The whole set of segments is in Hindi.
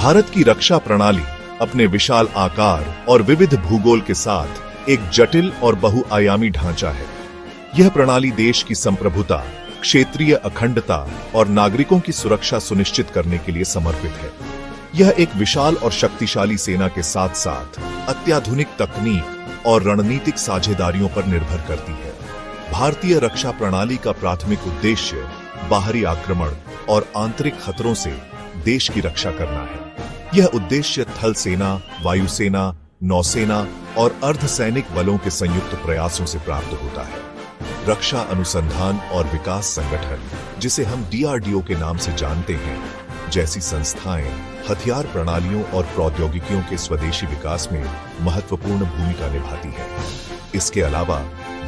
भारत की रक्षा प्रणाली अपने विशाल आकार और विविध भूगोल के साथ एक जटिल और बहुआयामी ढांचा है। यह प्रणाली देश की संप्रभुता, क्षेत्रीय अखंडता और नागरिकों की सुरक्षा सुनिश्चित करने के लिए समर्पित है। यह एक विशाल और शक्तिशाली सेना के साथ साथ अत्याधुनिक तकनीक और रणनीतिक साझेदारियों पर निर्भर करती है। भारतीय रक्षा प्रणाली का प्राथमिक उद्देश्य बाहरी आक्रमण और आंतरिक खतरों से देश की रक्षा करना है। यह उद्देश्य थल सेना, वायुसेना, नौसेना और अर्धसैनिक बलों के संयुक्त प्रयासों से प्राप्त होता है। रक्षा अनुसंधान और विकास संगठन, जिसे हम DRDO के नाम से जानते हैं, जैसी संस्थाएं हथियार प्रणालियों और प्रौद्योगिकियों के स्वदेशी विकास में महत्वपूर्ण भूमिका निभाती हैं। इसके अलावा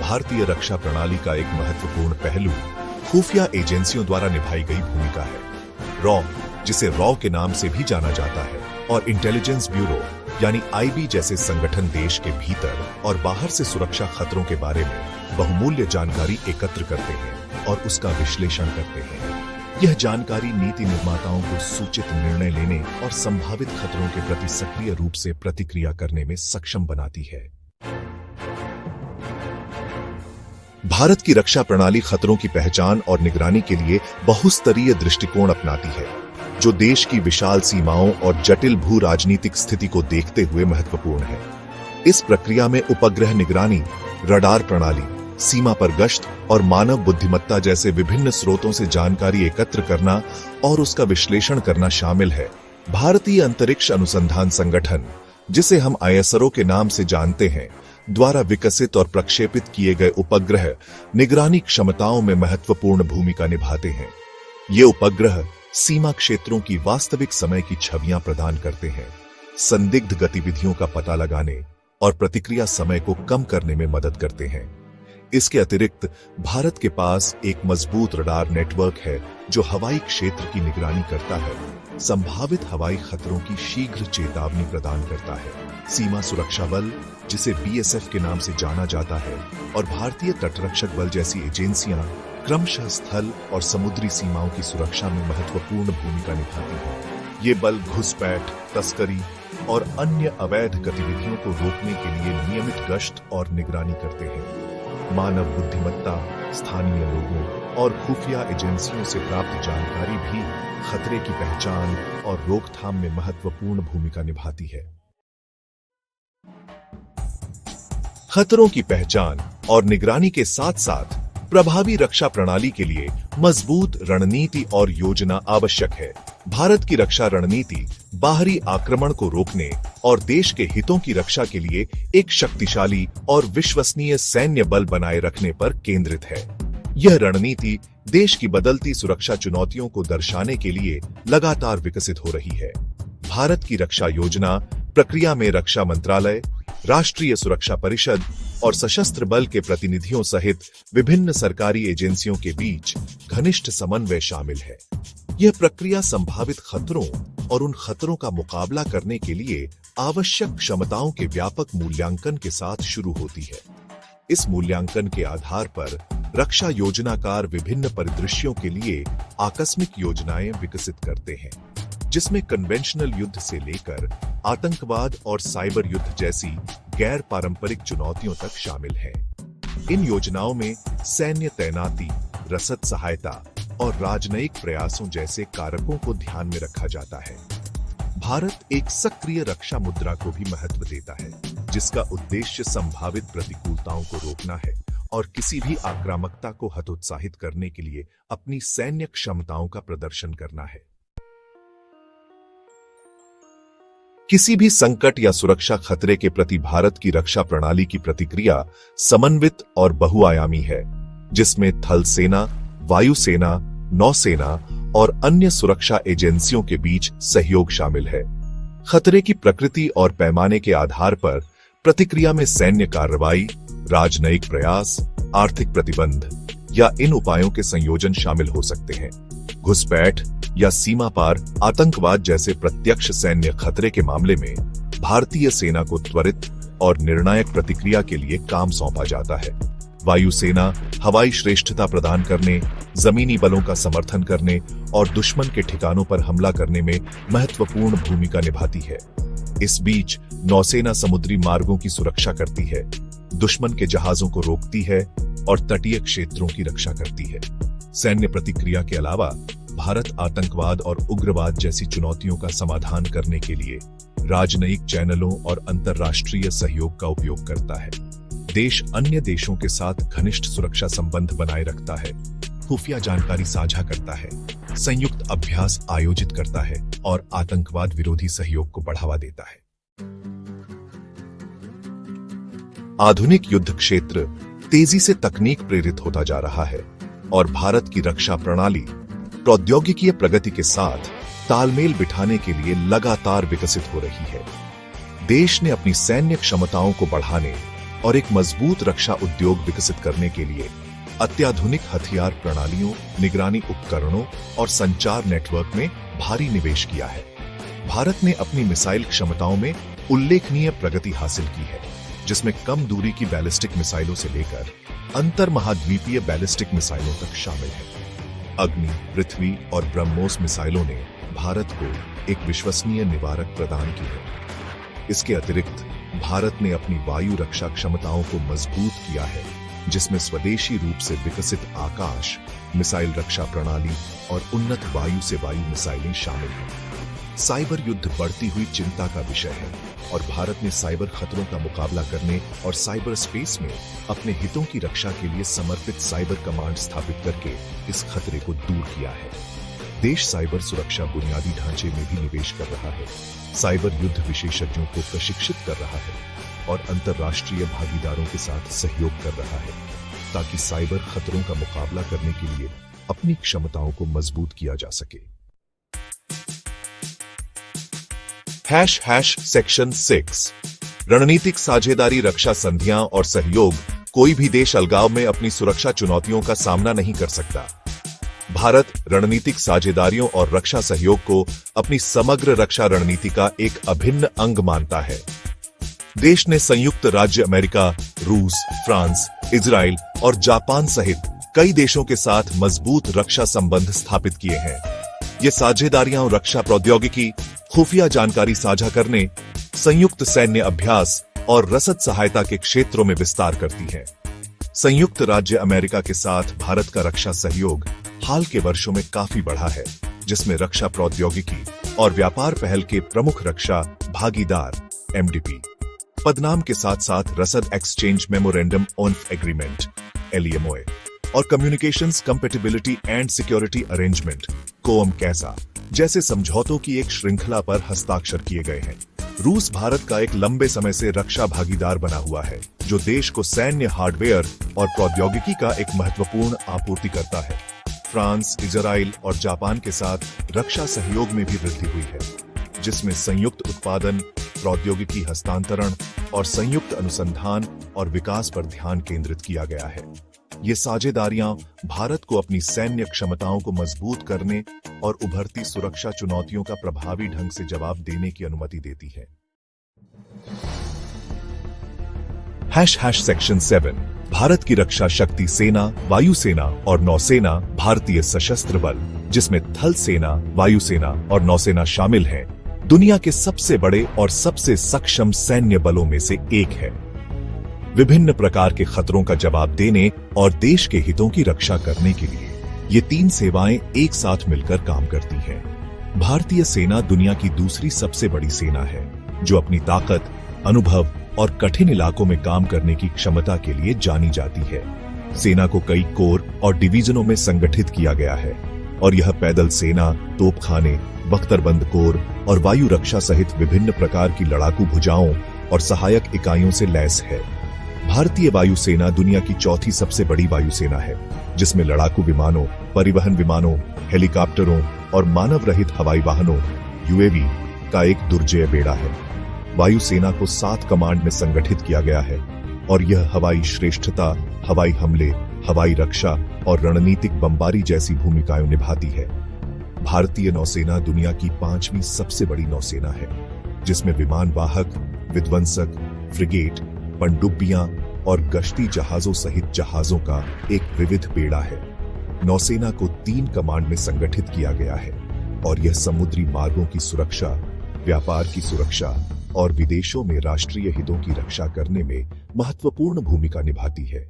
भारतीय रक्षा प्रणाली का एक महत्वपूर्ण पहलू खुफिया एजेंसियों द्वारा निभाई गई भूमिका है। रॉ, जिसे रॉ के नाम से भी जाना जाता है, और इंटेलिजेंस ब्यूरो यानी IB जैसे संगठन देश के भीतर और बाहर से सुरक्षा खतरों के बारे में बहुमूल्य जानकारी एकत्र करते हैं और उसका विश्लेषण करते हैं। यह जानकारी नीति निर्माताओं को सूचित निर्णय लेने और संभावित खतरों के प्रति सक्रिय रूप से प्रतिक्रिया करने में सक्षम बनाती है। भारत की रक्षा प्रणाली खतरों की पहचान और निगरानी के लिए बहुस्तरीय दृष्टिकोण अपनाती है, जो देश की विशाल सीमाओं और जटिल भू राजनीतिक स्थिति को देखते हुए महत्वपूर्ण है। इस प्रक्रिया में उपग्रह निगरानी, रडार प्रणाली, सीमा पर गश्त और मानव बुद्धिमत्ता जैसे विभिन्न स्रोतों से जानकारी एकत्र करना और उसका विश्लेषण करना शामिल है। भारतीय अंतरिक्ष अनुसंधान संगठन, जिसे हम ISRO के नाम से जानते हैं, द्वारा विकसित और प्रक्षेपित किए गए उपग्रह निगरानी क्षमताओं में महत्वपूर्ण भूमिका निभाते हैं। ये उपग्रह सीमा क्षेत्रों की वास्तविक समय की छवियां प्रदान करते हैं, संदिग्ध गतिविधियों का पता लगाने और प्रतिक्रिया समय को कम करने में मदद करते हैं। इसके अतिरिक्त भारत के पास एक मजबूत रडार नेटवर्क है, जो हवाई क्षेत्र की निगरानी करता है, संभावित हवाई खतरों की शीघ्र चेतावनी प्रदान करता है। सीमा सुरक्षा बल, जिसे BSF के नाम से जाना जाता है, और भारतीय तटरक्षक बल जैसी एजेंसियां क्रमशः स्थल और समुद्री सीमाओं की सुरक्षा में महत्वपूर्ण भूमिका निभाती हैं। ये बल घुसपैठ, तस्करी और अन्य अवैध गतिविधियों को रोकने के लिए नियमित गश्त और निगरानी करते हैं। मानव बुद्धिमत्ता, स्थानीय लोगों और खुफिया एजेंसियों से प्राप्त जानकारी भी खतरे की पहचान और रोकथाम में महत्वपूर्ण भूमिका निभाती है। खतरों की पहचान और निगरानी के साथ साथ प्रभावी रक्षा प्रणाली के लिए मजबूत रणनीति और योजना आवश्यक है। भारत की रक्षा रणनीति बाहरी आक्रमण को रोकने और देश के हितों की रक्षा के लिए एक शक्तिशाली और विश्वसनीय सैन्य बल बनाए रखने पर केंद्रित है। यह रणनीति देश की बदलती सुरक्षा चुनौतियों को दर्शाने के लिए लगातार विकसित हो रही है। भारत की रक्षा योजना प्रक्रिया में रक्षा मंत्रालय, राष्ट्रीय सुरक्षा परिषद और सशस्त्र बल के प्रतिनिधियों सहित विभिन्न सरकारी एजेंसियों के बीच घनिष्ठ समन्वय शामिल है। यह प्रक्रिया संभावित खतरों और उन खतरों का मुकाबला करने के लिए आवश्यक क्षमताओं के व्यापक मूल्यांकन के साथ शुरू होती है। इस मूल्यांकन के आधार पर रक्षा योजनाकार विभिन्न परिदृश्यों के लिए आकस्मिक योजनाएं विकसित करते हैं, जिसमें कन्वेंशनल युद्ध से लेकर आतंकवाद और साइबर युद्ध जैसी गैर पारंपरिक चुनौतियों तक शामिल हैं। इन योजनाओं में सैन्य तैनाती, रसद सहायता और राजनयिक प्रयासों जैसे कारकों को ध्यान में रखा जाता है। भारत एक सक्रिय रक्षा मुद्रा को भी महत्व देता है, जिसका उद्देश्य संभावित प्रतिकूलताओं को रोकना है और किसी भी आक्रामकता को हतोत्साहित करने के लिए अपनी सैन्य क्षमताओं का प्रदर्शन करना है। किसी भी संकट या सुरक्षा खतरे के प्रति भारत की रक्षा प्रणाली की प्रतिक्रिया समन्वित और बहुआयामी है, जिसमें थल सेना, वायुसेना, नौसेना और अन्य सुरक्षा एजेंसियों के बीच सहयोग शामिल है। खतरे की प्रकृति और पैमाने के आधार पर प्रतिक्रिया में सैन्य कार्रवाई, राजनयिक प्रयास, आर्थिक प्रतिबंध या इन उपायों के संयोजन शामिल हो सकते हैं। घुसपैठ या सीमा पार आतंकवाद जैसे प्रत्यक्ष सैन्य खतरे के मामले में भारतीय सेना को त्वरित और निर्णायक प्रतिक्रिया के लिए काम सौंपा जाता है। वायुसेना हवाई श्रेष्ठता प्रदान करने, जमीनी बलों का समर्थन करने और दुश्मन के ठिकानों पर हमला करने में महत्वपूर्ण भूमिका निभाती है। इस बीच नौसेना समुद्री मार्गों की सुरक्षा करती है, दुश्मन के जहाजों को रोकती है और तटीय क्षेत्रों की रक्षा करती है। सैन्य प्रतिक्रिया के अलावा भारत आतंकवाद और उग्रवाद जैसी चुनौतियों का समाधान करने के लिए राजनयिक चैनलों और अंतर्राष्ट्रीय सहयोग का उपयोग करता है। देश अन्य देशों के साथ घनिष्ठ सुरक्षा संबंध बनाए रखता है, खुफिया जानकारी साझा करता है, संयुक्त अभ्यास आयोजित करता है और आतंकवाद विरोधी सहयोग को बढ़ावा देता है। आधुनिक युद्ध क्षेत्र तेजी से तकनीक प्रेरित होता जा रहा है और भारत की रक्षा प्रणाली प्रौद्योगिकीय प्रगति के साथ तालमेल बिठाने के लिए लगातार विकसित हो रही है। देश ने अपनी सैन्य क्षमताओं को बढ़ाने और एक मजबूत रक्षा उद्योग विकसित करने के लिए अत्याधुनिक हथियार प्रणालियों, निगरानी उपकरणों और संचार नेटवर्क में भारी निवेश किया है। भारत ने अपनी मिसाइल क्षमताओं में उल्लेखनीय प्रगति हासिल की है, जिसमें कम दूरी की बैलिस्टिक मिसाइलों से लेकर अंतर महाद्वीपीय बैलिस्टिक मिसाइलों तक शामिल है। अग्नि, पृथ्वी और ब्रह्मोस मिसाइलों ने भारत को एक विश्वसनीय निवारक प्रदान की है। इसके अतिरिक्त भारत ने अपनी वायु रक्षा क्षमताओं को मजबूत किया है, जिसमें स्वदेशी रूप से विकसित आकाश मिसाइल रक्षा प्रणाली और उन्नत वायु से वायु मिसाइलें शामिल हैं। साइबर युद्ध बढ़ती हुई चिंता का विषय है और भारत ने साइबर खतरों का मुकाबला करने और साइबर स्पेस में अपने हितों की रक्षा के लिए समर्पित साइबर कमांड स्थापित करके इस खतरे को दूर किया है। देश साइबर सुरक्षा बुनियादी ढांचे में भी निवेश कर रहा है, साइबर युद्ध विशेषज्ञों को प्रशिक्षित कर रहा है और अंतर्राष्ट्रीय भागीदारों के साथ सहयोग कर रहा है, ताकि साइबर खतरों का मुकाबला करने के लिए अपनी क्षमताओं को मजबूत किया जा सके। सेक्शन 6 रणनीतिक साझेदारी, रक्षा संधियां और सहयोग। कोई भी देश अलगाव में अपनी सुरक्षा चुनौतियों का सामना नहीं कर सकता। भारत रणनीतिक साझेदारियों और रक्षा सहयोग को अपनी समग्र रक्षा रणनीति का एक अभिन्न अंग मानता है। देश ने संयुक्त राज्य अमेरिका, रूस, फ्रांस, इजराइल और जापान सहित कई देशों के साथ मजबूत रक्षा संबंध स्थापित किए हैं। ये साझेदारियां रक्षा प्रौद्योगिकी, खुफिया जानकारी साझा करने, संयुक्त सैन्य अभ्यास और रसद सहायता के क्षेत्रों में विस्तार करती है। संयुक्त राज्य अमेरिका के साथ भारत का रक्षा सहयोग हाल के वर्षों में काफी बढ़ा है, जिसमें रक्षा प्रौद्योगिकी और व्यापार पहल के प्रमुख रक्षा भागीदार MDP पदनाम के साथ साथ रसद exchange memorandum on agreement LEMOA और communications compatibility and security arrangement COAM जैसे समझौतों की एक श्रृंखला पर हस्ताक्षर किए गए हैं। रूस भारत का एक लंबे समय से रक्षा भागीदार बना हुआ है, जो देश को सैन्य हार्डवेयर और प्रौद्योगिकी का एक महत्वपूर्ण आपूर्ति करता है। फ्रांस, इजराइल और जापान के साथ रक्षा सहयोग में भी वृद्धि हुई है, जिसमें संयुक्त उत्पादन, प्रौद्योगिकी हस्तांतरण और संयुक्त अनुसंधान और विकास पर ध्यान केंद्रित किया गया है। ये साझेदारियां भारत को अपनी सैन्य क्षमताओं को मजबूत करने और उभरती सुरक्षा चुनौतियों का प्रभावी ढंग से जवाब देने की अनुमति देती है। सेक्शन 7 भारत की रक्षा शक्ति, सेना, वायुसेना और नौसेना। भारतीय सशस्त्र बल, जिसमें थल सेना, वायुसेना और नौसेना शामिल हैं, दुनिया के सबसे बड़े और सबसे सक्षम सैन्य बलों में से एक है। विभिन्न प्रकार के खतरों का जवाब देने और देश के हितों की रक्षा करने के लिए ये तीन सेवाएं एक साथ मिलकर काम करती हैं। भारतीय सेना दुनिया की दूसरी सबसे बड़ी सेना है, जो अपनी ताकत, अनुभव और कठिन इलाकों में काम करने की क्षमता के लिए जानी जाती है। सेना को कई कोर और डिवीजनों में संगठित किया गया है और यह पैदल सेना, तोपखाने, बख्तरबंद कोर और वायु रक्षा सहित विभिन्न प्रकार की लड़ाकू भुजाओं और सहायक इकाइयों से लैस है। भारतीय वायुसेना दुनिया की चौथी सबसे बड़ी वायुसेना है, जिसमें लड़ाकू विमानों, परिवहन विमानों, हेलीकॉप्टरों और मानव रहित हवाई वाहनों UAV का एक दुर्जय बेड़ा है। वायुसेना को 7 कमांड में संगठित किया गया है और यह हवाई श्रेष्ठता, हवाई हमले, हवाई रक्षा और रणनीतिक बमबारी जैसी भूमिकाएं निभाती है। भारतीय नौसेना दुनिया की 5वीं सबसे बड़ी नौसेना है, जिसमें विमान वाहक, विध्वंसक, फ्रिगेट, पनडुब्बियां, और गश्ती जहाजों सहित जहाजों का एक विविध बेड़ा है। नौसेना को 3 कमांड में संगठित किया गया है और यह समुद्री मार्गों की सुरक्षा, व्यापार की सुरक्षा और विदेशों में राष्ट्रीय हितों की रक्षा करने में महत्वपूर्ण भूमिका निभाती है।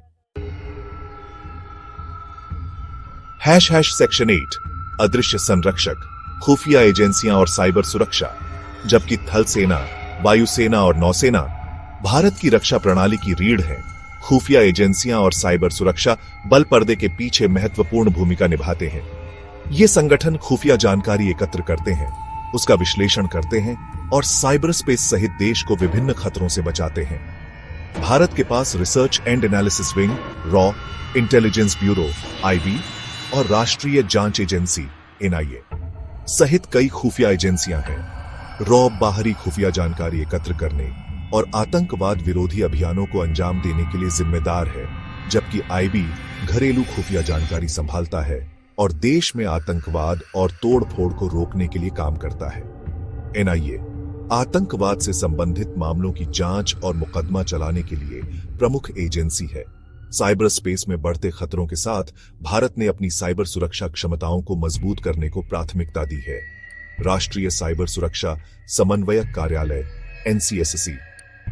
सेक्शन 8 अदृश्य संरक्षक, खुफिया एजेंसियां और साइबर सुरक्षा। जबकि थल सेना, वायुसेना और नौसेना भारत की रक्षा प्रणाली की रीढ़ है, खुफिया एजेंसियां और साइबर सुरक्षा बल पर्दे के पीछे महत्वपूर्ण भूमिका निभाते हैं। ये संगठन खुफिया जानकारी एकत्र करते हैं, उसका विश्लेषण करते हैं और साइबर स्पेस सहित देश को विभिन्न खतरों से बचाते हैं। भारत के पास रिसर्च एंड एनालिसिस विंग, रॉ, इंटेलिजेंस ब्यूरो (IB) और राष्ट्रीय जांच एजेंसी (NIA) सहित कई खुफिया एजेंसियां हैं। रॉ बाहरी खुफिया जानकारी एकत्र करने और आतंकवाद विरोधी अभियानों को अंजाम देने के लिए जिम्मेदार है, जबकि IB घरेलू खुफिया जानकारी संभालता है और देश में आतंकवाद और तोड़फोड़ को रोकने के लिए काम करता है। NIA आतंकवाद से संबंधित मामलों की जांच और मुकदमा चलाने के लिए प्रमुख एजेंसी है। साइबर स्पेस में बढ़ते खतरों के साथ भारत ने अपनी साइबर सुरक्षा क्षमताओं को मजबूत करने को प्राथमिकता दी है। राष्ट्रीय साइबर सुरक्षा समन्वयक कार्यालय NCSC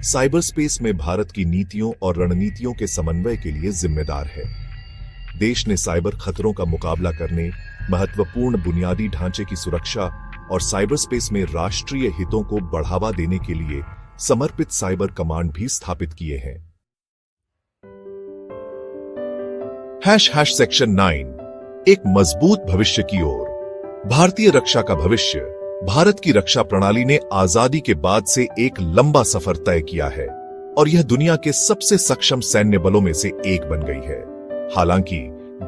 साइबर स्पेस में भारत की नीतियों और रणनीतियों के समन्वय के लिए जिम्मेदार है। देश ने साइबर खतरों का मुकाबला करने, महत्वपूर्ण बुनियादी ढांचे की सुरक्षा और साइबर स्पेस में राष्ट्रीय हितों को बढ़ावा देने के लिए समर्पित साइबर कमांड भी स्थापित किए हैं। सेक्शन 9 एक मजबूत भविष्य की ओर। भारतीय रक्षा का भविष्य। भारत की रक्षा प्रणाली ने आजादी के बाद से एक लंबा सफर तय किया है और यह दुनिया के सबसे सक्षम सैन्य बलों में से एक बन गई है। हालांकि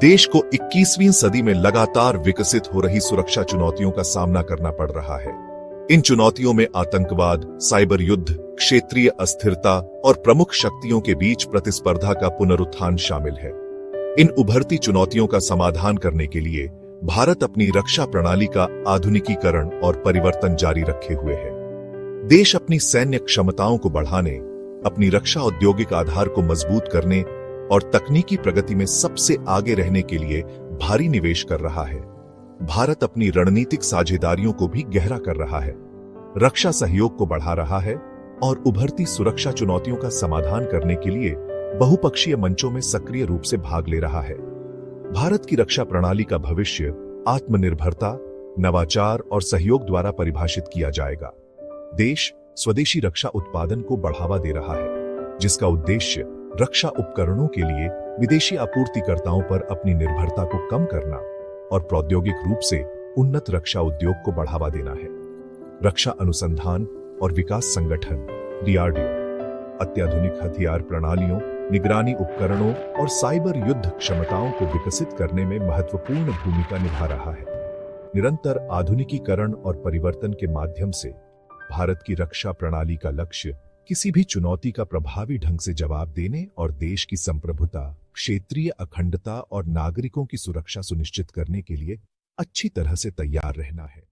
देश को 21वीं सदी में लगातार विकसित हो रही सुरक्षा चुनौतियों का सामना करना पड़ रहा है। इन चुनौतियों में आतंकवाद, साइबर युद्ध, क्षेत्रीय अस्थिरता और प्रमुख शक्तियों के बीच प्रतिस्पर्धा का पुनरुत्थान शामिल है। इन उभरती चुनौतियों का समाधान करने के लिए भारत अपनी रक्षा प्रणाली का आधुनिकीकरण और परिवर्तन जारी रखे हुए है। देश अपनी सैन्य क्षमताओं को बढ़ाने, अपनी रक्षा औद्योगिक आधार को मजबूत करने और तकनीकी प्रगति में सबसे आगे रहने के लिए भारी निवेश कर रहा है। भारत अपनी रणनीतिक साझेदारियों को भी गहरा कर रहा है, रक्षा सहयोग को बढ़ा रहा है और उभरती सुरक्षा चुनौतियों का समाधान करने के लिए बहुपक्षीय मंचों में सक्रिय रूप से भाग ले रहा है। भारत की रक्षा प्रणाली का भविष्य आत्मनिर्भरता, नवाचार और सहयोग द्वारा परिभाषित किया जाएगा। देश स्वदेशी रक्षा उत्पादन को बढ़ावा दे रहा है, जिसका उद्देश्य रक्षा उपकरणों के लिए विदेशी आपूर्तिकर्ताओं पर अपनी निर्भरता को कम करना और प्रौद्योगिक रूप से उन्नत रक्षा उद्योग को बढ़ावा देना है। रक्षा अनुसंधान और विकास संगठन DRDO अत्याधुनिक हथियार प्रणालियों, निगरानी उपकरणों और साइबर युद्ध क्षमताओं को विकसित करने में महत्वपूर्ण भूमिका निभा रहा है। निरंतर आधुनिकीकरण और परिवर्तन के माध्यम से भारत की रक्षा प्रणाली का लक्ष्य किसी भी चुनौती का प्रभावी ढंग से जवाब देने और देश की संप्रभुता, क्षेत्रीय अखंडता और नागरिकों की सुरक्षा सुनिश्चित करने के लिए अच्छी तरह से तैयार रहना है।